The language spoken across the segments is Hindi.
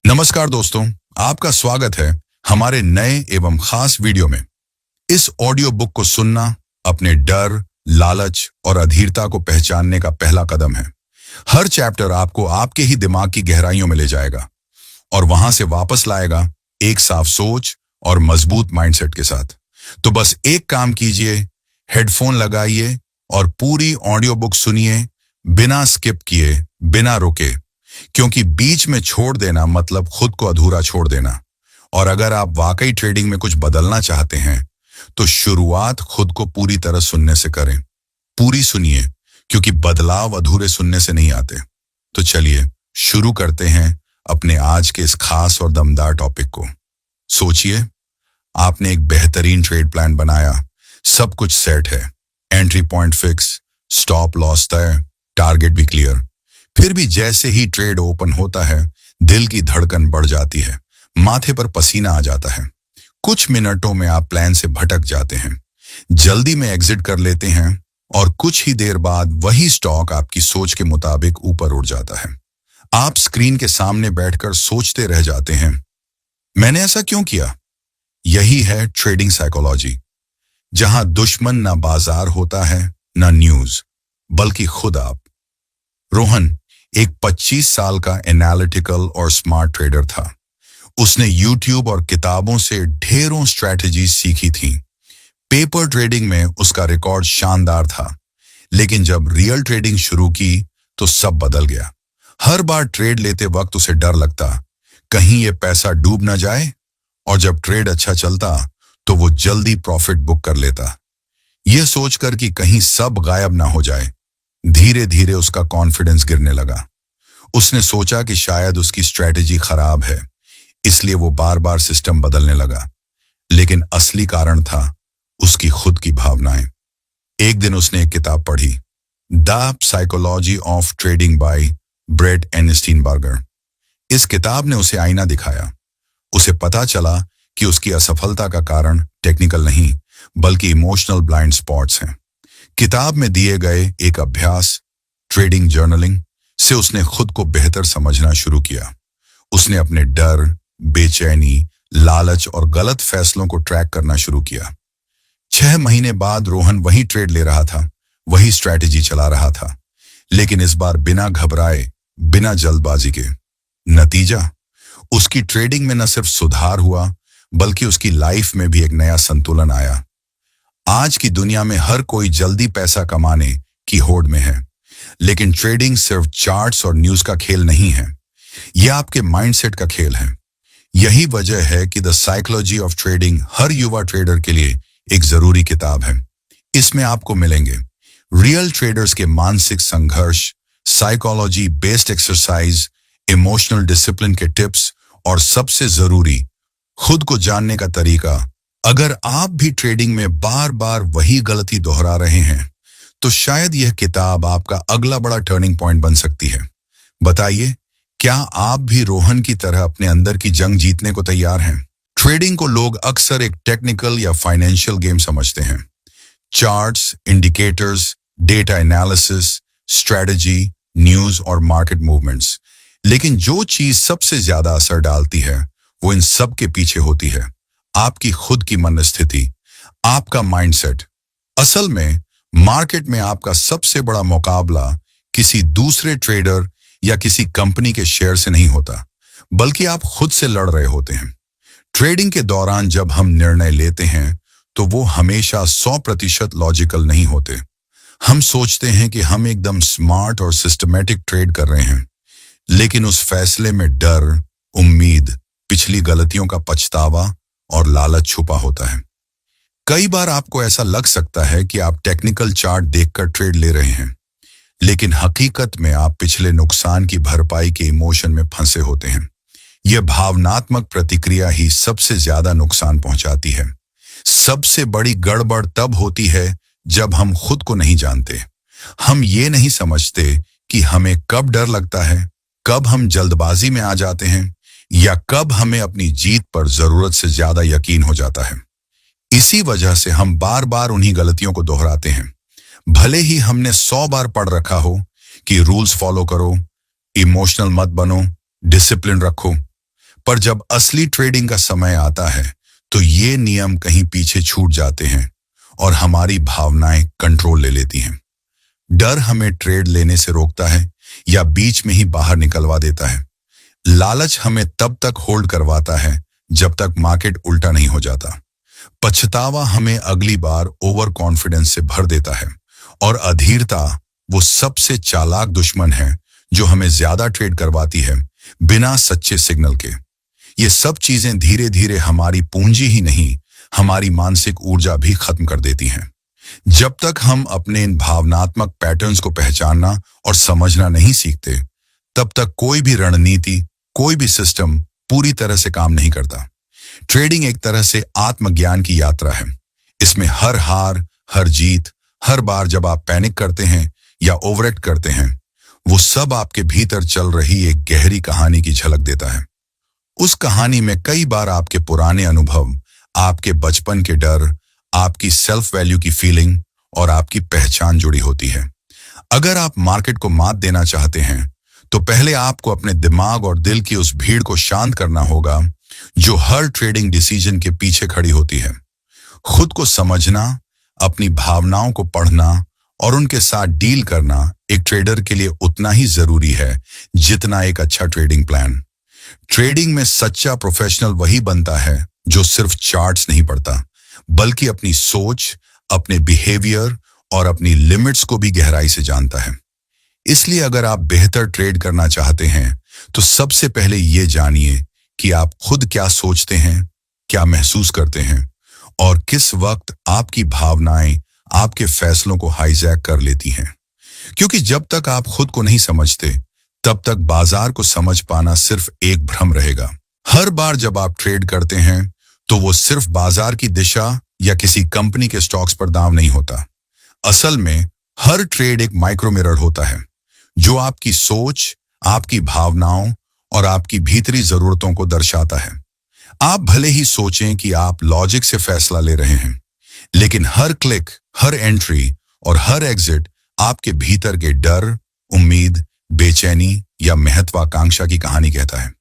नमस्कार दोस्तों, आपका स्वागत है हमारे नए एवं खास वीडियो में। इस ऑडियो बुक को सुनना अपने डर, लालच और अधीरता को पहचानने का पहला कदम है। हर चैप्टर आपको आपके ही दिमाग की गहराइयों में ले जाएगा और वहां से वापस लाएगा एक साफ सोच और मजबूत माइंडसेट के साथ। तो बस एक काम कीजिए, हेडफोन लगाइए और पूरी ऑडियो बुक सुनिए, बिना स्किप किए, बिना रुके, क्योंकि बीच में छोड़ देना मतलब खुद को अधूरा छोड़ देना। और अगर आप वाकई ट्रेडिंग में कुछ बदलना चाहते हैं तो शुरुआत खुद को पूरी तरह सुनने से करें। पूरी सुनिए, क्योंकि बदलाव अधूरे सुनने से नहीं आते। तो चलिए शुरू करते हैं अपने आज के इस खास और दमदार टॉपिक को। सोचिए, आपने एक बेहतरीन ट्रेड प्लान बनाया, सब कुछ सेट है, entry point fix, stop loss तय, टारगेट भी क्लियर। फिर भी जैसे ही ट्रेड ओपन होता है, दिल की धड़कन बढ़ जाती है, माथे पर पसीना आ जाता है। कुछ मिनटों में आप प्लान से भटक जाते हैं, जल्दी में एग्जिट कर लेते हैं और कुछ ही देर बाद वही स्टॉक आपकी सोच के मुताबिक ऊपर उड़ जाता है। आप स्क्रीन के सामने बैठकर सोचते रह जाते हैं, मैंने ऐसा क्यों किया? यही है ट्रेडिंग साइकोलॉजी, जहां दुश्मन ना बाजार होता है, ना न्यूज, बल्कि खुद आप। रोहन एक 25 साल का एनालिटिकल और स्मार्ट ट्रेडर था। उसने यूट्यूब और किताबों से ढेरों स्ट्रैटेजीज सीखी थी। पेपर ट्रेडिंग में उसका रिकॉर्ड शानदार था, लेकिन जब रियल ट्रेडिंग शुरू की तो सब बदल गया। हर बार ट्रेड लेते वक्त उसे डर लगता, कहीं ये पैसा डूब ना जाए, और जब ट्रेड अच्छा चलता तो वो जल्दी प्रॉफिट बुक कर लेता, यह सोचकर कि कहीं सब गायब ना हो जाए। धीरे धीरे उसका कॉन्फिडेंस गिरने लगा। उसने सोचा कि शायद उसकी स्ट्रैटेजी खराब है, इसलिए वो बार बार सिस्टम बदलने लगा। लेकिन असली कारण था उसकी खुद की भावनाएं। एक दिन उसने एक किताब पढ़ी, the psychology of trading by Brett Steenbarger. इस किताब ने उसे आईना दिखाया। उसे पता चला कि उसकी असफलता का कारण टेक्निकल नहीं, बल्कि इमोशनल ब्लाइंड स्पॉट्स हैं। किताब में दिए गए एक अभ्यास, ट्रेडिंग जर्नलिंग, से उसने खुद को बेहतर समझना शुरू किया। उसने अपने डर, बेचैनी, लालच और गलत फैसलों को ट्रैक करना शुरू किया। 6 महीने बाद रोहन वही ट्रेड ले रहा था, वही स्ट्रैटेजी चला रहा था, लेकिन इस बार बिना घबराए, बिना जल्दबाजी के। नतीजा, उसकी ट्रेडिंग में न सिर्फ सुधार हुआ, बल्कि उसकी लाइफ में भी एक नया संतुलन आया। आज की दुनिया में हर कोई जल्दी पैसा कमाने की होड़ में है, लेकिन ट्रेडिंग सिर्फ चार्ट्स और न्यूज का खेल नहीं है, यह आपके माइंडसेट का खेल है। यही वजह है कि द साइकोलॉजी ऑफ ट्रेडिंग हर युवा ट्रेडर के लिए एक जरूरी किताब है। इसमें आपको मिलेंगे रियल ट्रेडर्स के मानसिक संघर्ष, psychology based exercise, emotional discipline के टिप्स और सबसे जरूरी, खुद को जानने का तरीका। अगर आप भी ट्रेडिंग में बार बार वही गलती दोहरा रहे हैं, तो शायद यह किताब आपका अगला बड़ा टर्निंग पॉइंट बन सकती है। बताइए, क्या आप भी रोहन की तरह अपने अंदर की जंग जीतने को तैयार हैं? ट्रेडिंग को लोग अक्सर एक टेक्निकल या फाइनेंशियल गेम समझते हैं। Charts, indicators, data analysis, strategy, news और मार्केट मूवमेंट्स। लेकिन जो चीज सबसे ज्यादा असर डालती है, वो इन सब के पीछे होती है, आपकी खुद की मनस्थिति, आपका माइंडसेट। असल में मार्केट में आपका सबसे बड़ा मुकाबला किसी दूसरे ट्रेडर या किसी कंपनी के शेयर से नहीं होता, बल्कि आप खुद से लड़ रहे होते हैं। ट्रेडिंग के दौरान जब हम निर्णय लेते हैं तो वो हमेशा 100% लॉजिकल नहीं होते। हम सोचते हैं कि हम एकदम स्मार्ट और सिस्टमैटिक ट्रेड कर रहे हैं, लेकिन उस फैसले में डर, उम्मीद, पिछली गलतियों का पछतावा और लालच छुपा होता है। कई बार आपको ऐसा लग सकता है कि आप टेक्निकल चार्ट देखकर ट्रेड ले रहे हैं, लेकिन हकीकत में आप पिछले नुकसान की भरपाई के इमोशन में फंसे होते हैं। यह भावनात्मक प्रतिक्रिया ही सबसे ज्यादा नुकसान पहुंचाती है। सबसे बड़ी गड़बड़ तब होती है जब हम खुद को नहीं जानते। हम ये नहीं समझते कि हमें कब डर लगता है, कब हम जल्दबाजी में आ जाते हैं, या कब हमें अपनी जीत पर जरूरत से ज्यादा यकीन हो जाता है। इसी वजह से हम बार बार उन्हीं गलतियों को दोहराते हैं, भले ही हमने 100 बार पढ़ रखा हो कि रूल्स फॉलो करो, इमोशनल मत बनो, डिसिप्लिन रखो। पर जब असली ट्रेडिंग का समय आता है तो ये नियम कहीं पीछे छूट जाते हैं और हमारी भावनाएं कंट्रोल ले लेती हैं। डर हमें ट्रेड लेने से रोकता है या बीच में ही बाहर निकलवा देता है। लालच हमें तब तक होल्ड करवाता है जब तक मार्केट उल्टा नहीं हो जाता। पछतावा हमें अगली बार ओवर कॉन्फिडेंस से भर देता है और अधीरता वो सबसे चालाक दुश्मन है जो हमें ज्यादा ट्रेड करवाती है बिना सच्चे सिग्नल के। ये सब चीजें धीरे धीरे हमारी पूंजी ही नहीं, हमारी मानसिक ऊर्जा भी खत्म कर देती हैं। जब तक हम अपने इन भावनात्मक पैटर्न्स को पहचानना और समझना नहीं सीखते, तब तक कोई भी रणनीति, कोई भी सिस्टम पूरी तरह से काम नहीं करता। ट्रेडिंग एक तरह से आत्मज्ञान की यात्रा है। इसमें हर हार, हर जीत, हर बार जब आप पैनिक करते हैं या ओवरएक्ट करते हैं, वो सब आपके भीतर चल रही एक गहरी कहानी की झलक देता है। उस कहानी में कई बार आपके पुराने अनुभव, आपके बचपन के डर, आपकी सेल्फ वैल्यू की फीलिंग और आपकी पहचान जुड़ी होती है। अगर आप मार्केट को मात देना चाहते हैं तो पहले आपको अपने दिमाग और दिल की उस भीड़ को शांत करना होगा जो हर ट्रेडिंग डिसीजन के पीछे खड़ी होती है। खुद को समझना, अपनी भावनाओं को पढ़ना और उनके साथ डील करना एक ट्रेडर के लिए उतना ही जरूरी है जितना एक अच्छा ट्रेडिंग प्लान। ट्रेडिंग में सच्चा प्रोफेशनल वही बनता है जो सिर्फ चार्ट्स नहीं पढ़ता, बल्कि अपनी सोच, अपने बिहेवियर और अपनी लिमिट्स को भी गहराई से जानता है। इसलिए अगर आप बेहतर ट्रेड करना चाहते हैं तो सबसे पहले ये जानिए कि आप खुद क्या सोचते हैं, क्या महसूस करते हैं और किस वक्त आपकी भावनाएं आपके फैसलों को हाईजैक कर लेती हैं। क्योंकि जब तक आप खुद को नहीं समझते, तब तक बाजार को समझ पाना सिर्फ एक भ्रम रहेगा। हर बार जब आप ट्रेड करते हैं तो वो सिर्फ बाजार की दिशा या किसी कंपनी के स्टॉक्स पर दांव नहीं होता। असल में हर ट्रेड एक माइक्रो मिरर होता है जो आपकी सोच, आपकी भावनाओं और आपकी भीतरी जरूरतों को दर्शाता है। आप भले ही सोचें कि आप लॉजिक से फैसला ले रहे हैं, लेकिन हर क्लिक, हर एंट्री और हर एग्जिट आपके भीतर के डर, उम्मीद, बेचैनी या महत्वाकांक्षा की कहानी कहता है।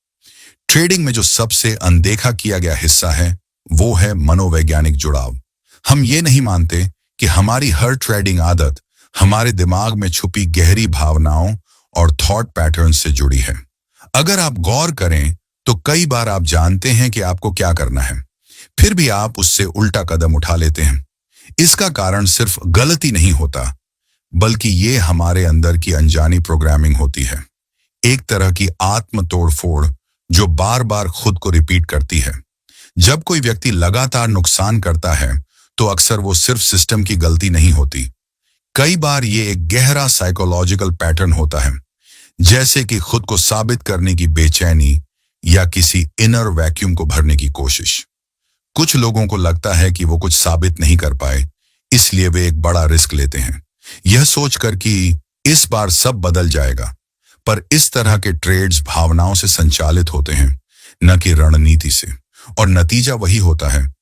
ट्रेडिंग में जो सबसे अनदेखा किया गया हिस्सा है वो है मनोवैज्ञानिक जुड़ाव। हम ये नहीं मानते कि हमारी हर ट्रेडिंग आदत हमारे दिमाग में छुपी गहरी भावनाओं और थॉट पैटर्न से जुड़ी है। अगर आप गौर करें तो कई बार आप जानते हैं कि आपको क्या करना है, फिर भी आप उससे उल्टा कदम उठा लेते हैं। इसका कारण सिर्फ गलती नहीं होता, बल्कि ये हमारे अंदर की अनजानी प्रोग्रामिंग होती है, एक तरह की आत्म तोड़फोड़ जो बार बार खुद को रिपीट करती है। जब कोई व्यक्ति लगातार नुकसान करता है तो अक्सर वो सिर्फ सिस्टम की गलती नहीं होती। कई बार ये एक गहरा साइकोलॉजिकल पैटर्न होता है, जैसे कि खुद को साबित करने की बेचैनी या किसी इनर वैक्यूम को भरने की कोशिश। कुछ लोगों को लगता है कि वो कुछ साबित नहीं कर पाए, इसलिए वे एक बड़ा रिस्क लेते हैं, यह सोचकर कि इस बार सब बदल जाएगा। पर इस तरह के ट्रेड्स भावनाओं से संचालित होते हैं, न कि रणनीति से, और नतीजा वही होता है,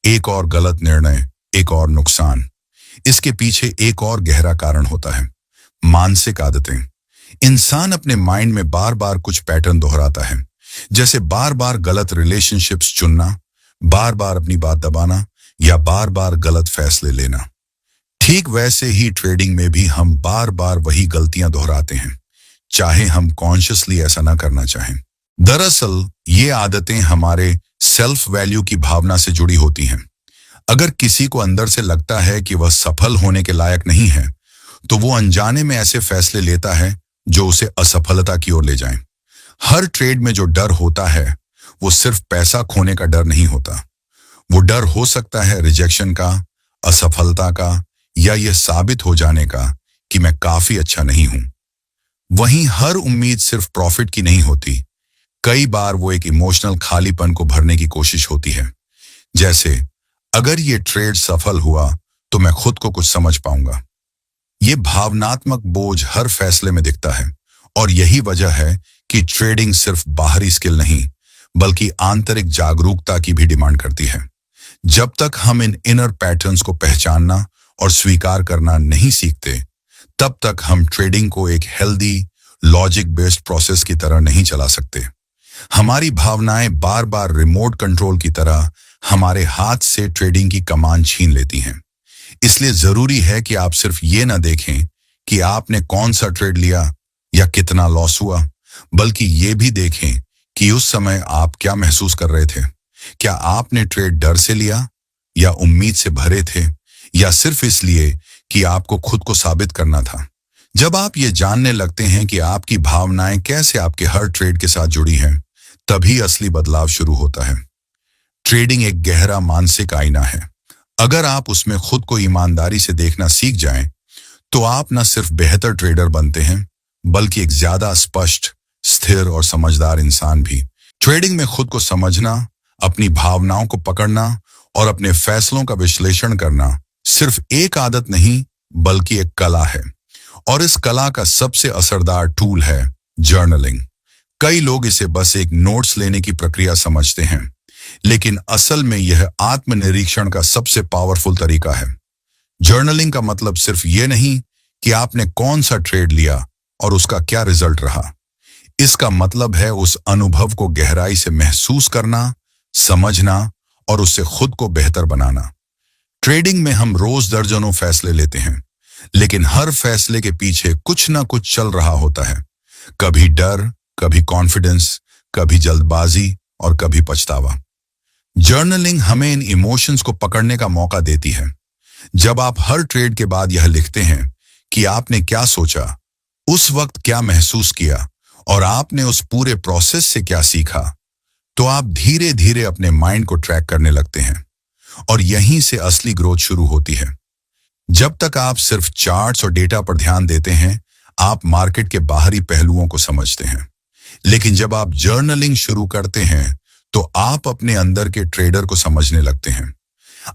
एक और गलत निर्णय, एक और नुकसान। इसके पीछे एक और गहरा कारण होता है, मानसिक आदतें। इंसान अपने माइंड में बार बार कुछ पैटर्न दोहराता है, जैसे बार बार गलत रिलेशनशिप्स चुनना, बार बार अपनी बात दबाना या बार बार गलत फैसले लेना। ठीक वैसे ही ट्रेडिंग में भी हम बार बार वही गलतियां दोहराते हैं, चाहे हम कॉन्शियसली ऐसा ना करना चाहें। दरअसल ये आदतें हमारे सेल्फ वैल्यू की भावना से जुड़ी होती हैं। अगर किसी को अंदर से लगता है कि वह सफल होने के लायक नहीं है, तो वो अनजाने में ऐसे फैसले लेता है जो उसे असफलता की ओर ले जाएं। हर ट्रेड में जो डर होता है वो सिर्फ पैसा खोने का डर नहीं होता। वो डर हो सकता है रिजेक्शन का, असफलता का, या यह साबित हो जाने का कि मैं काफी अच्छा नहीं हूं। वहीं हर उम्मीद सिर्फ प्रॉफिट की नहीं होती। कई बार वो एक इमोशनल खालीपन को भरने की कोशिश होती है, जैसे अगर ये ट्रेड सफल हुआ तो मैं खुद को कुछ समझ पाऊंगा। ये भावनात्मक बोझ हर फैसले में दिखता है, और यही वजह है कि ट्रेडिंग सिर्फ बाहरी स्किल नहीं, बल्कि आंतरिक जागरूकता की भी डिमांड करती है। जब तक हम इन इनर पैटर्न्स को पहचानना और स्वीकार करना नहीं सीखते, तब तक हम ट्रेडिंग को एक हेल्दी, लॉजिक बेस्ड प्रोसेस की तरह नहीं चला सकते। हमारी भावनाएं बार बार रिमोट कंट्रोल की तरह हमारे हाथ से ट्रेडिंग की कमान छीन लेती हैं। इसलिए जरूरी है कि आप सिर्फ ये ना देखें कि आपने कौन सा ट्रेड लिया या कितना लॉस हुआ, बल्कि ये भी देखें कि उस समय आप क्या महसूस कर रहे थे। क्या आपने ट्रेड डर से लिया या उम्मीद से भरे थे, या सिर्फ इसलिए कि आपको खुद को साबित करना था। जब आप ये जानने लगते हैं कि आपकी भावनाएं कैसे आपके हर ट्रेड के साथ जुड़ी हैं, तभी असली बदलाव शुरू होता है। ट्रेडिंग एक गहरा मानसिक आईना है। अगर आप उसमें खुद को ईमानदारी से देखना सीख जाएं, तो आप न सिर्फ बेहतर ट्रेडर बनते हैं, बल्कि एक ज्यादा स्पष्ट, स्थिर और समझदार इंसान भी। ट्रेडिंग में खुद को समझना, अपनी भावनाओं को पकड़ना और अपने फैसलों का विश्लेषण करना सिर्फ एक आदत नहीं, बल्कि एक कला है। और इस कला का सबसे असरदार टूल है जर्नलिंग। कई लोग इसे बस एक नोट्स लेने की प्रक्रिया समझते हैं, लेकिन असल में यह आत्मनिरीक्षण का सबसे पावरफुल तरीका है। जर्नलिंग का मतलब सिर्फ ये नहीं कि आपने कौन सा ट्रेड लिया और उसका क्या रिजल्ट रहा। इसका मतलब है उस अनुभव को गहराई से महसूस करना, समझना और उससे खुद को बेहतर बनाना। ट्रेडिंग में हम रोज दर्जनों फैसले लेते हैं, लेकिन हर फैसले के पीछे कुछ ना कुछ चल रहा होता है। कभी डर, कभी कॉन्फिडेंस, कभी जल्दबाजी और कभी पछतावा। जर्नलिंग हमें इन इमोशंस को पकड़ने का मौका देती है। जब आप हर ट्रेड के बाद यह लिखते हैं कि आपने क्या सोचा, उस वक्त क्या महसूस किया और आपने उस पूरे प्रोसेस से क्या सीखा, तो आप धीरे धीरे अपने माइंड को ट्रैक करने लगते हैं। और यहीं से असली ग्रोथ शुरू होती है। जब तक आप सिर्फ चार्ट्स और डेटा पर ध्यान देते हैं, आप मार्केट के बाहरी पहलुओं को समझते हैं। लेकिन जब आप जर्नलिंग शुरू करते हैं, तो आप अपने अंदर के ट्रेडर को समझने लगते हैं।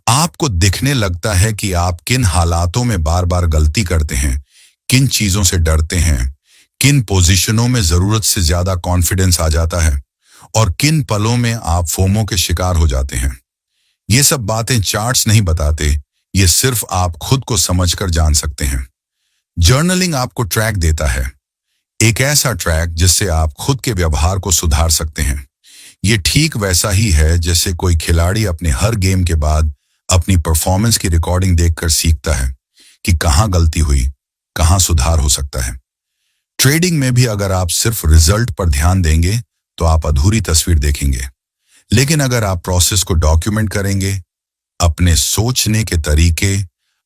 आपको दिखने लगता है कि आप किन हालातों में बार बार गलती करते हैं, किन चीजों से डरते हैं, किन पोजीशनों में जरूरत से ज्यादा कॉन्फिडेंस आ जाता है और किन पलों में आप फोमो के शिकार हो जाते हैं। ये सब बातें चार्ट्स नहीं बताते, ये सिर्फ आप खुद को समझकर जान सकते हैं। जर्नलिंग आपको ट्रैक देता है, एक ऐसा ट्रैक जिससे आप खुद के व्यवहार को सुधार सकते हैं। ये ठीक वैसा ही है जैसे कोई खिलाड़ी अपने हर गेम के बाद अपनी परफॉर्मेंस की रिकॉर्डिंग देखकर सीखता है कि कहां गलती हुई, कहां सुधार हो सकता है। ट्रेडिंग में भी अगर आप सिर्फ रिजल्ट पर ध्यान देंगे, तो आप अधूरी तस्वीर देखेंगे। लेकिन अगर आप प्रोसेस को डॉक्यूमेंट करेंगे, अपने सोचने के तरीके,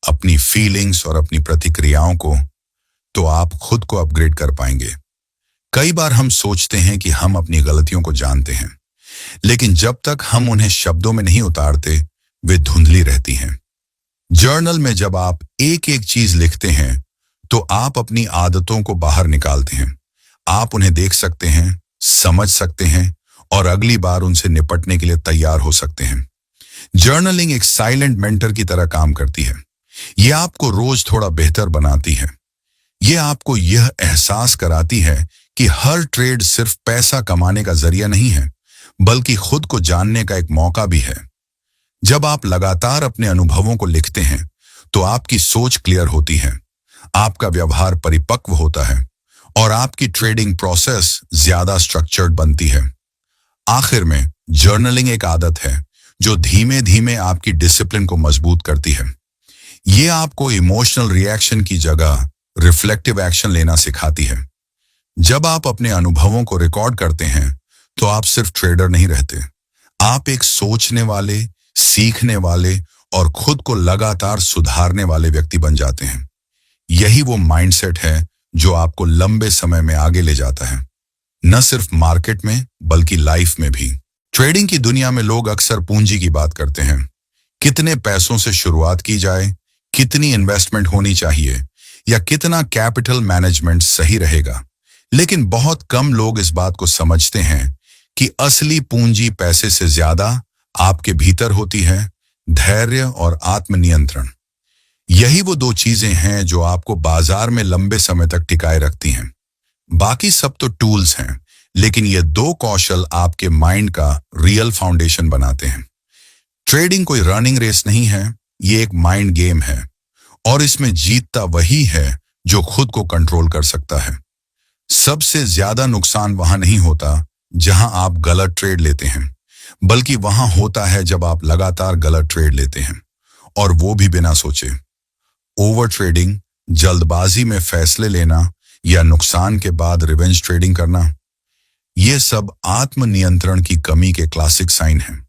अपनी फीलिंग्स और अपनी प्रतिक्रियाओं को, तो आप खुद को अपग्रेड कर पाएंगे। कई बार हम सोचते हैं कि हम अपनी गलतियों को जानते हैं, लेकिन जब तक हम उन्हें शब्दों में नहीं उतारते, वे धुंधली रहती हैं। जर्नल में जब आप एक एक चीज लिखते हैं, तो आप अपनी आदतों को बाहर निकालते हैं। आप उन्हें देख सकते हैं, समझ सकते हैं और अगली बार उनसे निपटने के लिए तैयार हो सकते हैं। जर्नलिंग एक साइलेंट मेंटर की तरह काम करती है। यह आपको रोज थोड़ा बेहतर बनाती है। यह आपको यह एहसास कराती है कि हर ट्रेड सिर्फ पैसा कमाने का जरिया नहीं है, बल्कि खुद को जानने का एक मौका भी है। जब आप लगातार अपने अनुभवों को लिखते हैं, तो आपकी सोच क्लियर होती है, आपका व्यवहार परिपक्व होता है और आपकी ट्रेडिंग प्रोसेस ज्यादा स्ट्रक्चर्ड बनती है। आखिर में जर्नलिंग एक आदत है जो धीमे धीमे आपकी डिसिप्लिन को मजबूत करती है। ये आपको इमोशनल रिएक्शन की जगह रिफ्लेक्टिव एक्शन लेना सिखाती है। जब आप अपने अनुभवों को रिकॉर्ड करते हैं, तो आप सिर्फ ट्रेडर नहीं रहते, आप एक सोचने वाले, सीखने वाले और खुद को लगातार सुधारने वाले व्यक्ति बन जाते हैं। यही वो माइंडसेट है जो आपको लंबे समय में आगे ले जाता है, न सिर्फ मार्केट में बल्कि लाइफ में भी। ट्रेडिंग की दुनिया में लोग अक्सर पूंजी की बात करते हैं। कितने पैसों से शुरुआत की जाए, कितनी इन्वेस्टमेंट होनी चाहिए या कितना कैपिटल मैनेजमेंट सही रहेगा। लेकिन बहुत कम लोग इस बात को समझते हैं कि असली पूंजी पैसे से ज्यादा आपके भीतर होती है, धैर्य और आत्मनियंत्रण। यही वो दो चीजें हैं जो आपको बाजार में लंबे समय तक टिकाए रखती हैं। बाकी सब तो टूल्स हैं, लेकिन ये दो कौशल आपके माइंड का रियल फाउंडेशन बनाते हैं। ट्रेडिंग कोई रनिंग रेस नहीं है, ये एक माइंड गेम है और इसमें जीतता वही है जो खुद को कंट्रोल कर सकता है। सबसे ज्यादा नुकसान वहां नहीं होता जहां आप गलत ट्रेड लेते हैं, बल्कि वहां होता है जब आप लगातार गलत ट्रेड लेते हैं, और वो भी बिना सोचे। ओवर ट्रेडिंग, जल्दबाजी में फैसले लेना या नुकसान के बाद रिवेंज ट्रेडिंग करना, ये सब आत्मनियंत्रण की कमी के क्लासिक साइन हैं।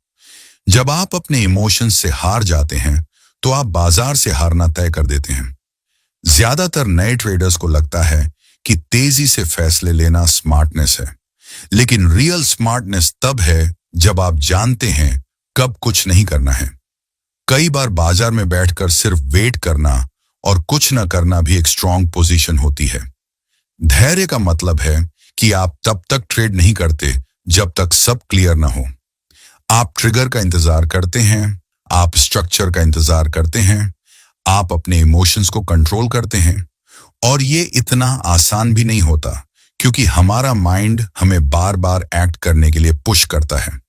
जब आप अपने इमोशंस से हार जाते हैं, तो आप बाजार से हारना तय कर देते हैं। ज्यादातर नए ट्रेडर्स को लगता है कि तेजी से फैसले लेना स्मार्टनेस है, लेकिन रियल स्मार्टनेस तब है जब आप जानते हैं कब कुछ नहीं करना है। कई बार बाजार में बैठकर सिर्फ वेट करना और कुछ न करना भी एक स्ट्रांग पोजीशन होती है। धैर्य का मतलब है कि आप तब तक ट्रेड नहीं करते जब तक सब क्लियर ना हो। आप ट्रिगर का इंतजार करते हैं, आप स्ट्रक्चर का इंतजार करते हैं, आप अपने इमोशंस को कंट्रोल करते हैं। और ये इतना आसान भी नहीं होता, क्योंकि हमारा माइंड हमें बार बार एक्ट करने के लिए पुश करता है।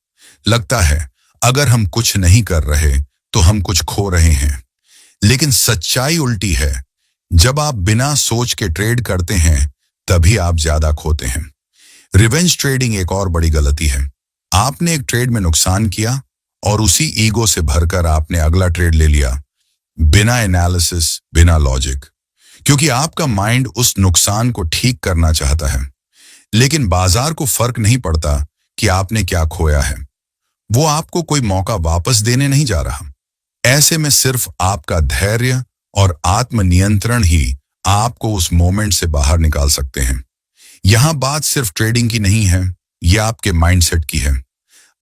लगता है अगर हम कुछ नहीं कर रहे तो हम कुछ खो रहे हैं। लेकिन सच्चाई उल्टी है। जब आप बिना सोच के ट्रेड करते हैं, तभी आप ज्यादा खोते हैं। रिवेंज ट्रेडिंग एक और बड़ी गलती है। आपने एक ट्रेड में नुकसान किया और उसी ईगो से भरकर आपने अगला ट्रेड ले लिया, बिना एनालिसिस, बिना लॉजिक। क्योंकि आपका माइंड उस नुकसान को ठीक करना चाहता है, लेकिन बाजार को फर्क नहीं पड़ता कि आपने क्या खोया है। वो आपको कोई मौका वापस देने नहीं जा रहा। ऐसे में सिर्फ आपका धैर्य और आत्मनियंत्रण ही आपको उस मोमेंट से बाहर निकाल सकते हैं। यहां बात सिर्फ ट्रेडिंग की नहीं है, यह आपके माइंडसेट की है।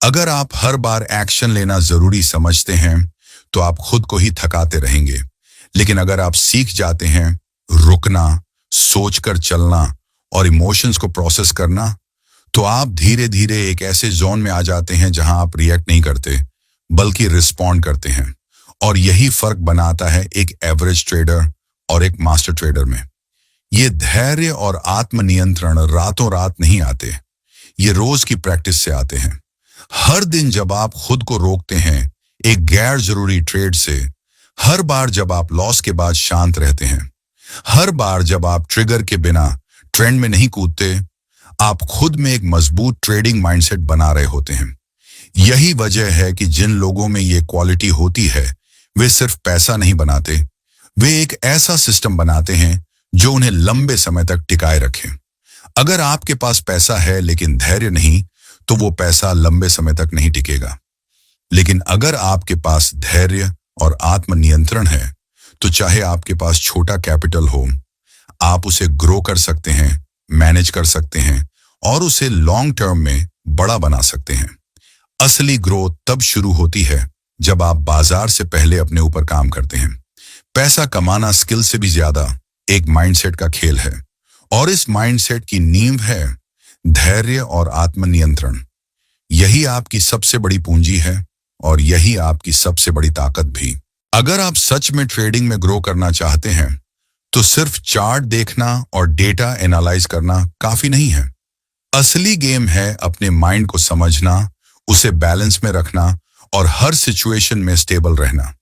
अगर आप हर बार एक्शन लेना जरूरी समझते हैं, तो आप खुद को ही थकाते रहेंगे। लेकिन अगर आप सीख जाते हैं रुकना, सोचकर चलना और इमोशंस को प्रोसेस करना, तो आप धीरे धीरे एक ऐसे जोन में आ जाते हैं जहां आप रिएक्ट नहीं करते, बल्कि रिस्पॉन्ड करते हैं। और यही फर्क बनाता है एक एवरेज ट्रेडर और एक मास्टर ट्रेडर में। ये धैर्य और आत्मनियंत्रण रातों रात नहीं आते, ये रोज की प्रैक्टिस से आते हैं। हर दिन जब आप खुद को रोकते हैं एक गैर जरूरी ट्रेड से, हर बार जब आप लॉस के बाद शांत रहते हैं, हर बार जब आप ट्रिगर के बिना ट्रेंड में नहीं कूदते, आप खुद में एक मजबूत ट्रेडिंग माइंडसेट बना रहे होते हैं। यही वजह है कि जिन लोगों में ये क्वालिटी होती है, वे सिर्फ पैसा नहीं बनाते, वे एक ऐसा सिस्टम बनाते हैं जो उन्हें लंबे समय तक टिकाए रखे। अगर आपके पास पैसा है लेकिन धैर्य नहीं, तो वो पैसा लंबे समय तक नहीं टिकेगा। लेकिन अगर आपके पास धैर्य और आत्मनियंत्रण है, तो चाहे आपके पास छोटा कैपिटल हो, आप उसे ग्रो कर सकते हैं, मैनेज कर सकते हैं और उसे लॉन्ग टर्म में बड़ा बना सकते हैं। असली ग्रोथ तब शुरू होती है जब आप बाजार से पहले अपने ऊपर काम करते हैं। पैसा कमाना स्किल से भी ज्यादा एक माइंडसेट का खेल है, और इस माइंडसेट की नींव है धैर्य और आत्मनियंत्रण। यही आपकी सबसे बड़ी पूंजी है और यही आपकी सबसे बड़ी ताकत भी। अगर आप सच में ट्रेडिंग में ग्रो करना चाहते हैं, तो सिर्फ चार्ट देखना और डेटा एनालाइज करना काफी नहीं है। असली गेम है अपने माइंड को समझना, उसे बैलेंस में रखना और हर सिचुएशन में स्टेबल रहना।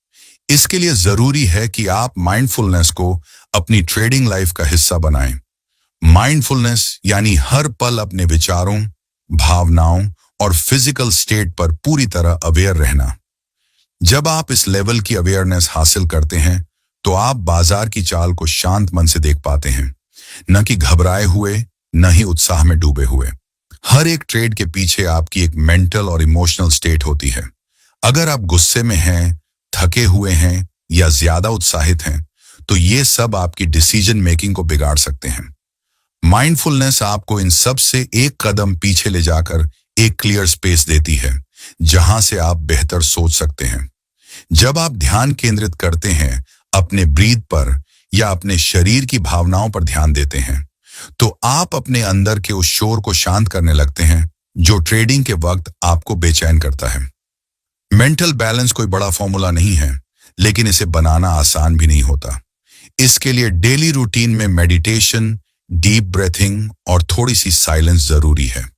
इसके लिए जरूरी है कि आप माइंडफुलनेस को अपनी ट्रेडिंग लाइफ का हिस्सा बनाएं। माइंडफुलनेस यानी हर पल अपने विचारों, भावनाओं और फिजिकल स्टेट पर पूरी तरह अवेयर रहना। जब आप इस लेवल की अवेयरनेस हासिल करते हैं, तो आप बाजार की चाल को शांत मन से देख पाते हैं, न कि घबराए हुए, न ही उत्साह में डूबे हुए। हर एक ट्रेड के पीछे आपकी एक मेंटल और इमोशनल स्टेट होती है। अगर आप गुस्से में हैं, थके हुए हैं या ज्यादा उत्साहित हैं, तो ये सब आपकी डिसीजन मेकिंग को बिगाड़ सकते हैं। माइंडफुलनेस आपको इन सब से एक कदम पीछे ले जाकर एक क्लियर स्पेस देती है, जहां से आप बेहतर सोच सकते हैं। जब आप ध्यान केंद्रित करते हैं अपने ब्रीथ पर या अपने शरीर की भावनाओं पर ध्यान देते हैं, तो आप अपने अंदर के उस शोर को शांत करने लगते हैं जो ट्रेडिंग के वक्त आपको बेचैन करता है। मेंटल बैलेंस कोई बड़ा फॉर्मूला नहीं है, लेकिन इसे बनाना आसान भी नहीं होता। इसके लिए डेली रूटीन में मेडिटेशन, डीप ब्रेथिंग और थोड़ी सी साइलेंस जरूरी है।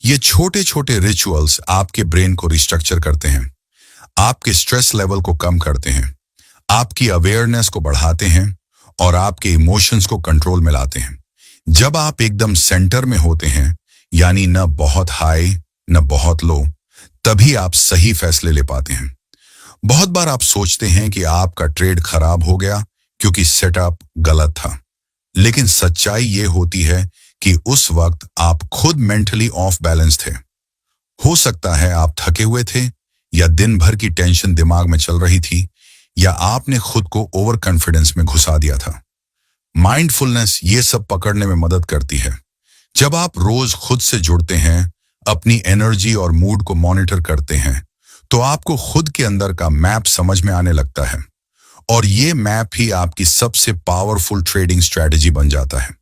ये छोटे छोटे रिचुअल्स आपके ब्रेन को रिस्ट्रक्चर करते हैं, आपके स्ट्रेस लेवल को कम करते हैं, आपकी अवेयरनेस को बढ़ाते हैं और आपके इमोशंस को कंट्रोल में लाते हैं। जब आप एकदम सेंटर में होते हैं, यानी न बहुत हाई न बहुत लो, तभी आप सही फैसले ले पाते हैं। बहुत बार आप सोचते हैं कि आपका ट्रेड खराब हो गया क्योंकि सेटअप गलत था, लेकिन सच्चाई ये होती है कि उस वक्त आप खुद मेंटली ऑफ बैलेंस थे। हो सकता है आप थके हुए थे, या दिन भर की टेंशन दिमाग में चल रही थी, या आपने खुद को ओवर कॉन्फिडेंस में घुसा दिया था। माइंडफुलनेस ये सब पकड़ने में मदद करती है। जब आप रोज खुद से जुड़ते हैं, अपनी एनर्जी और मूड को मॉनिटर करते हैं, तो आपको खुद के अंदर का मैप समझ में आने लगता है, और ये मैप ही आपकी सबसे पावरफुल ट्रेडिंग स्ट्रैटेजी बन जाता है।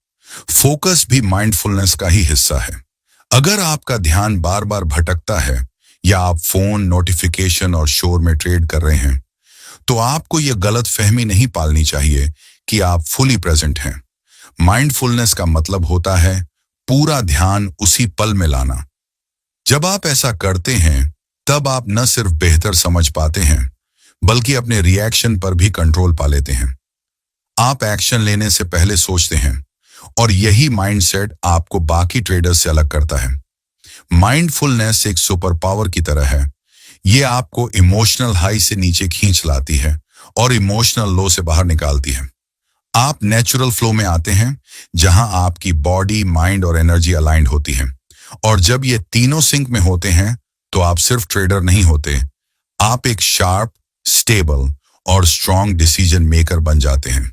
फोकस भी माइंडफुलनेस का ही हिस्सा है। अगर आपका ध्यान बार बार भटकता है, या आप फोन, नोटिफिकेशन और शोर में ट्रेड कर रहे हैं, तो आपको यह गलत फहमी नहीं पालनी चाहिए कि आप फुली प्रेजेंट हैं। माइंडफुलनेस का मतलब होता है पूरा ध्यान उसी पल में लाना। जब आप ऐसा करते हैं, तब आप न सिर्फ बेहतर समझ पाते हैं, बल्कि अपने रिएक्शन पर भी कंट्रोल पा लेते हैं। आप एक्शन लेने से पहले सोचते हैं, और यही माइंडसेट आपको बाकी ट्रेडर्स से अलग करता है। माइंडफुलनेस एक सुपर पावर की तरह है। ये आपको इमोशनल हाई से नीचे खींच लाती है और इमोशनल लो से बाहर निकालती है। आप नेचुरल फ्लो में आते हैं, जहां आपकी बॉडी, माइंड और एनर्जी अलाइंड होती है। और जब ये तीनों सिंक में होते हैं, तो आप सिर्फ ट्रेडर नहीं होते, आप एक शार्प, स्टेबल और स्ट्रॉन्ग डिसीजन मेकर बन जाते हैं।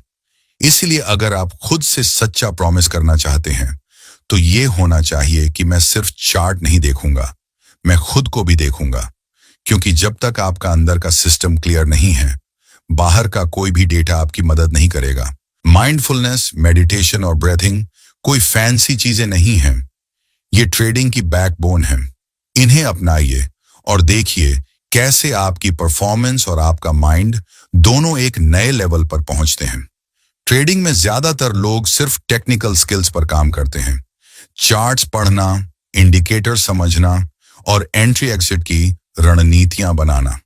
इसलिए अगर आप खुद से सच्चा प्रॉमिस करना चाहते हैं, तो ये होना चाहिए कि मैं सिर्फ चार्ट नहीं देखूंगा, मैं खुद को भी देखूंगा। क्योंकि जब तक आपका अंदर का सिस्टम क्लियर नहीं है, बाहर का कोई भी डेटा आपकी मदद नहीं करेगा। माइंडफुलनेस, मेडिटेशन और ब्रीथिंग कोई फैंसी चीजें नहीं हैं। ये ट्रेडिंग की बैकबोन है। इन्हें अपनाइए और देखिए कैसे आपकी परफॉर्मेंस और आपका माइंड दोनों एक नए लेवल पर पहुंचते हैं। ट्रेडिंग में ज्यादातर लोग सिर्फ टेक्निकल स्किल्स पर काम करते हैं, चार्ट्स पढ़ना, इंडिकेटर समझना और एंट्री एग्जिट की रणनीतियां बनाना।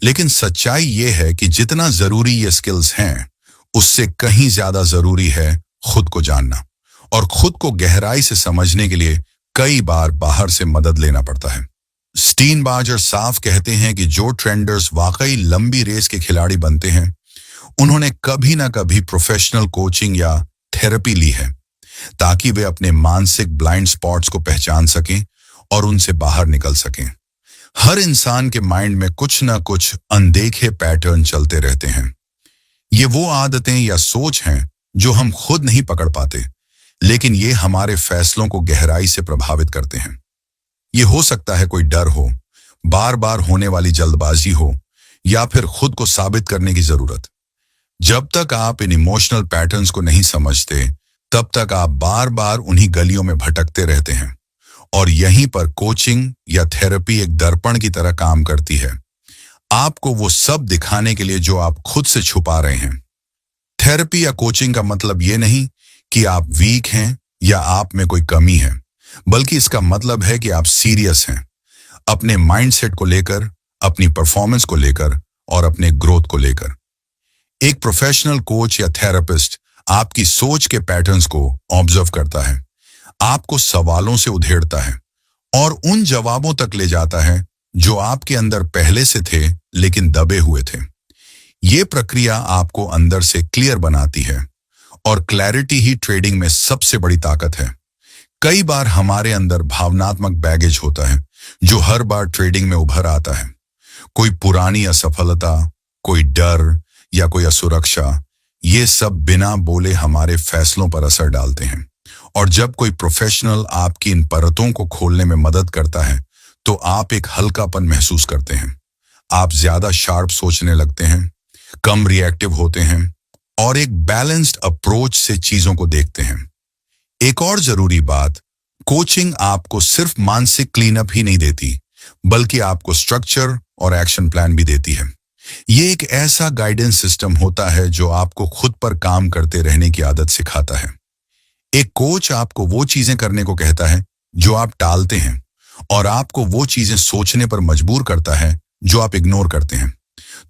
लेकिन सच्चाई ये है कि जितना जरूरी ये स्किल्स हैं, उससे कहीं ज्यादा जरूरी है खुद को जानना। और खुद को गहराई से समझने के लिए कई बार बाहर से मदद लेना पड़ता है। स्टीनबार्जर साफ कहते हैं कि जो ट्रेंडर्स वाकई लंबी रेस के खिलाड़ी बनते हैं, उन्होंने कभी ना कभी प्रोफेशनल कोचिंग या थेरेपी ली है, ताकि वे अपने मानसिक ब्लाइंड स्पॉट्स को पहचान सकें और उनसे बाहर निकल सकें। हर इंसान के माइंड में कुछ ना कुछ अनदेखे पैटर्न चलते रहते हैं। ये वो आदतें या सोच हैं जो हम खुद नहीं पकड़ पाते, लेकिन ये हमारे फैसलों को गहराई से प्रभावित करते हैं। ये हो सकता है कोई डर हो, बार बार होने वाली जल्दबाजी हो, या फिर खुद को साबित करने की जरूरत। जब तक आप इन इमोशनल पैटर्न्स को नहीं समझते, तब तक आप बार बार उन्हीं गलियों में भटकते रहते हैं। और यहीं पर कोचिंग या थेरेपी एक दर्पण की तरह काम करती है, आपको वो सब दिखाने के लिए जो आप खुद से छुपा रहे हैं। थेरेपी या कोचिंग का मतलब ये नहीं कि आप वीक हैं या आप में कोई कमी है, बल्कि इसका मतलब है कि आप सीरियस हैं, अपने माइंडसेट को लेकर, अपनी परफॉर्मेंस को लेकर और अपने ग्रोथ को लेकर। एक प्रोफेशनल कोच या थेरेपिस्ट आपकी सोच के पैटर्न्स को ऑब्जर्व करता है, आपको सवालों से उधेड़ता है और उन जवाबों तक ले जाता है जो आपके अंदर पहले से थे लेकिन दबे हुए थे। ये प्रक्रिया आपको अंदर से क्लियर बनाती है, और क्लैरिटी ही ट्रेडिंग में सबसे बड़ी ताकत है। कई बार हमारे अंदर भावनात्मक बैगेज होता है जो हर बार ट्रेडिंग में उभर आता है। कोई पुरानी असफलता, कोई डर या कोई असुरक्षा, ये सब बिना बोले हमारे फैसलों पर असर डालते हैं। और जब कोई प्रोफेशनल आपकी इन परतों को खोलने में मदद करता है, तो आप एक हल्कापन महसूस करते हैं। आप ज्यादा शार्प सोचने लगते हैं, कम रिएक्टिव होते हैं और एक बैलेंस्ड अप्रोच से चीजों को देखते हैं। एक और जरूरी बात, कोचिंग आपको सिर्फ मानसिक क्लीनअप ही नहीं देती, बल्कि आपको स्ट्रक्चर और एक्शन प्लान भी देती है। ये एक ऐसा गाइडेंस सिस्टम होता है जो आपको खुद पर काम करते रहने की आदत सिखाता है। एक कोच आपको वो चीजें करने को कहता है जो आप टालते हैं, और आपको वो चीजें सोचने पर मजबूर करता है जो आप इग्नोर करते हैं।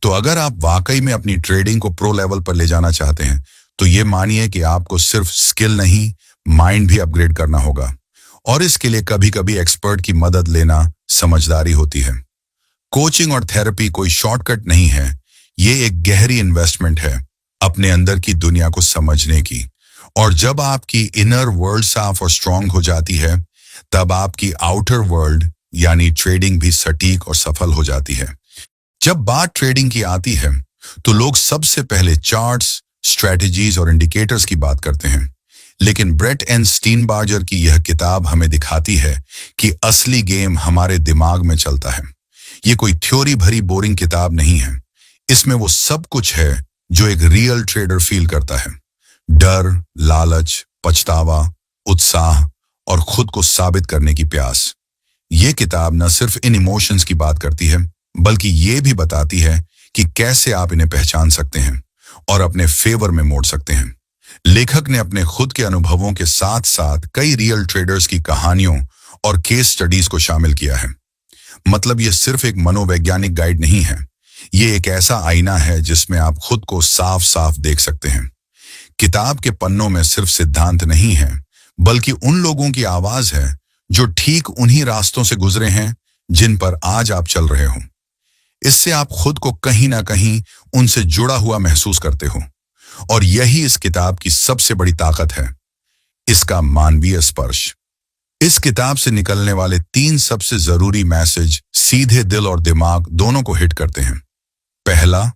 तो अगर आप वाकई में अपनी ट्रेडिंग को प्रो लेवल पर ले जाना चाहते हैं, तो ये मानिए कि आपको सिर्फ स्किल नहीं, माइंड भी अपग्रेड करना होगा। और इसके लिए कभी-कभी एक्सपर्ट की मदद लेना समझदारी होती है। कोचिंग और थेरेपी कोई शॉर्टकट नहीं है, ये एक गहरी इन्वेस्टमेंट है अपने अंदर की दुनिया को समझने की। और जब आपकी इनर वर्ल्ड साफ और स्ट्रांग हो जाती है, तब आपकी आउटर वर्ल्ड यानी ट्रेडिंग भी सटीक और सफल हो जाती है। जब बात ट्रेडिंग की आती है, तो लोग सबसे पहले चार्ट्स, स्ट्रेटजीज और इंडिकेटर्स की बात करते हैं। लेकिन ब्रेट एंड स्टीनबार्जर की यह किताब हमें दिखाती है कि असली गेम हमारे दिमाग में चलता है। ये कोई थ्योरी भरी बोरिंग किताब नहीं है। इसमें वो सब कुछ है जो एक रियल ट्रेडर फील करता है। डर, लालच, पछतावा, उत्साह और खुद को साबित करने की प्यास। ये किताब न सिर्फ इन इमोशंस की बात करती है, बल्कि ये भी बताती है कि कैसे आप इन्हें पहचान सकते हैं और अपने फेवर में मोड़ सकते हैं। लेखक ने अपने खुद के अनुभवों के साथ साथ कई रियल ट्रेडर्स की कहानियों और केस स्टडीज को शामिल किया है। मतलब ये सिर्फ एक मनोवैज्ञानिक गाइड नहीं है, ये एक ऐसा आईना है जिसमें आप खुद को साफ साफ देख सकते हैं। किताब के पन्नों में सिर्फ सिद्धांत नहीं है, बल्कि उन लोगों की आवाज है जो ठीक उन्हीं रास्तों से गुजरे हैं जिन पर आज आप चल रहे हो। इससे आप खुद को कहीं ना कहीं उनसे जुड़ा हुआ महसूस करते हो। और यही इस किताब की सबसे बड़ी ताकत है, इसका मानवीय स्पर्श। इस किताब से निकलने वाले 3 सबसे जरूरी मैसेज सीधे दिल और दिमाग दोनों को हिट करते हैं। पहला,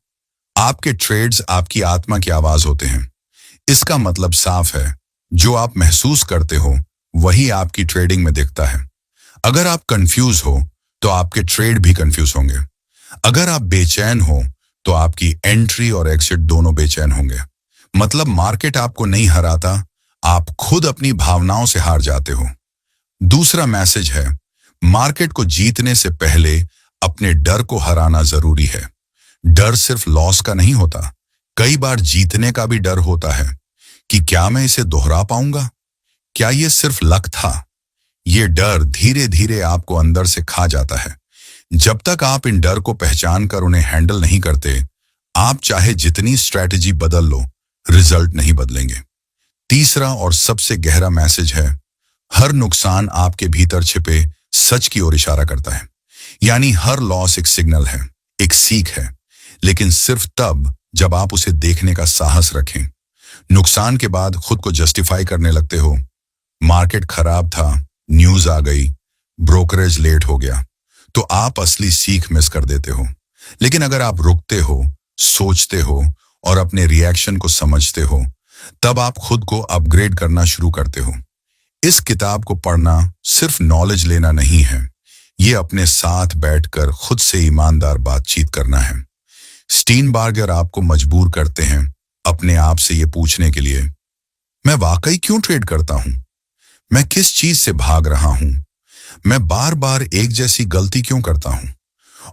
आपके ट्रेड्स आपकी आत्मा की आवाज होते हैं। इसका मतलब साफ है, जो आप महसूस करते हो वही आपकी ट्रेडिंग में दिखता है। अगर आप कंफ्यूज हो तो आपके ट्रेड भी कंफ्यूज होंगे। अगर आप बेचैन हो तो आपकी एंट्री और एग्जिट दोनों बेचैन होंगे। मतलब मार्केट आपको नहीं हराता, आप खुद अपनी भावनाओं से हार जाते हो। दूसरा मैसेज है, मार्केट को जीतने से पहले अपने डर को हराना जरूरी है। डर सिर्फ लॉस का नहीं होता, कई बार जीतने का भी डर होता है कि क्या मैं इसे दोहरा पाऊंगा, क्या ये सिर्फ लक था। ये डर धीरे धीरे आपको अंदर से खा जाता है। जब तक आप इन डर को पहचान कर उन्हें हैंडल नहीं करते, आप चाहे जितनी स्ट्रैटेजी बदल लो, रिजल्ट नहीं बदलेंगे। तीसरा और सबसे गहरा मैसेज है, हर नुकसान आपके भीतर छिपे सच की ओर इशारा करता है। यानी हर लॉस एक सिग्नल है, एक सीख है, लेकिन सिर्फ तब जब आप उसे देखने का साहस रखें। नुकसान के बाद खुद को जस्टिफाई करने लगते हो, मार्केट खराब था, न्यूज आ गई, ब्रोकरेज लेट हो गया, तो आप असली सीख मिस कर देते हो। लेकिन अगर आप रुकते हो, सोचते हो और अपने रिएक्शन को समझते हो, तब आप खुद को अपग्रेड करना शुरू करते हो। इस किताब को पढ़ना सिर्फ नॉलेज लेना नहीं है, ये अपने साथ बैठकर खुद से ईमानदार बातचीत करना है। स्टीनबार्गर आपको मजबूर करते हैं अपने आप से ये पूछने के लिए, मैं वाकई क्यों ट्रेड करता हूं? मैं किस चीज से भाग रहा हूं? मैं बार बार एक जैसी गलती क्यों करता हूं?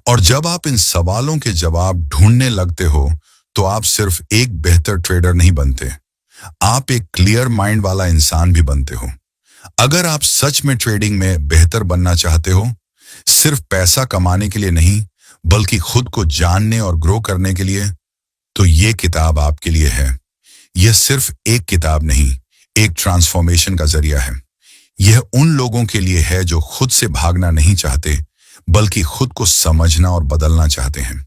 और जब आप इन सवालों के जवाब ढूंढने लगते हो, तो आप सिर्फ एक बेहतर ट्रेडर नहीं बनते, आप एक क्लियर माइंड वाला इंसान भी बनते हो। अगर आप सच में ट्रेडिंग में बेहतर बनना चाहते हो, सिर्फ पैसा कमाने के लिए नहीं, बल्कि खुद को जानने और ग्रो करने के लिए, तो ये किताब आपके लिए है। यह सिर्फ एक किताब नहीं, एक ट्रांसफॉर्मेशन का जरिया है। यह उन लोगों के लिए है जो खुद से भागना नहीं चाहते, बल्कि खुद को समझना और बदलना चाहते हैं।